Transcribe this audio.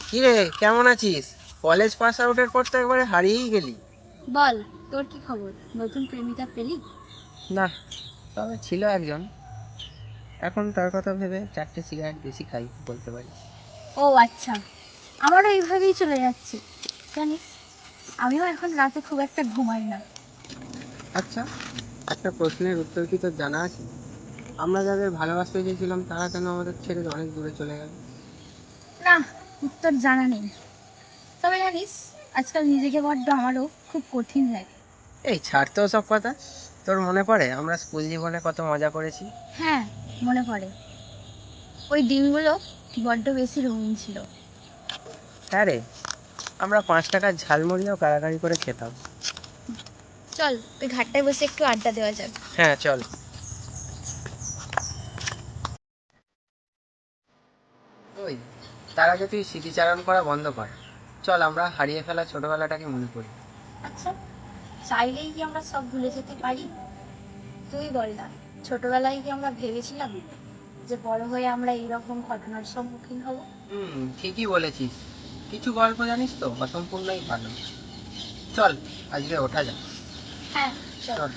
কিরে, কেমন আছিস? কলেজ পাস আউটের পর তো একবারে হারিয়েই গেলি। বল, তোর কি খবর? নতুন প্রেমিকা পেলি? না, তবে ছিল একজন। এখন তার কথা ভেবে 4টে সিগারেট বেশি খাই বলতে পারিস। ও আচ্ছা, আমারও এইভাবেই চলে যাচ্ছে। জানিস, আমিও এখন রাতে খুব একটা ঘুমাই না। আচ্ছা, একটা প্রশ্নের উত্তর কি তোর জানা আছে? আমরা যাদের ভালোবাসতে চেয়েছিলাম তারা কেন আমাদের ছেড়ে অনেক দূরে চলে গেল? না, উত্তর জানা নেই। তবে জানিস, আজকাল নিজেকে বড্ড আমারও খুব কঠিন লাগে। এই ছাড় তো সব কথা। তোর মনে পড়ে আমরা স্কুল জীবনে কত মজা করেছি? হ্যাঁ, মনে পড়ে। ওই দিনগুলো বড্ড বেশি রঙিন ছিল। হ্যাঁ রে, আমরা 5 টাকার ঝালমুড়িও কাড়াকাড়ি করে খেতাম। চল, ওই ঘাটটায় বসে একটু আড্ডা দেওয়া যাক। হ্যাঁ চল। ওই, তার আগে তুই স্মৃতিচারণ করা বন্ধ কর। চল আমরা হারিয়ে ফেলা ছোটবেলাটাকে মনে করি। আচ্ছা, চাইলেই কি আমরা সব ভুলে যেতে পারি? তুই বল না, ছোটবেলায় কি আমরা ভেবেছিলাম যে বড় হয়ে আমরা এইরকম ঘটনার সম্মুখীন হব? ঠিকই বলেছিস। কিছু গল্প জানিস তো অসম্পূর্ণই ভালো। চল, আজকে ওঠা যাক। হ্যাঁ, চল। চল।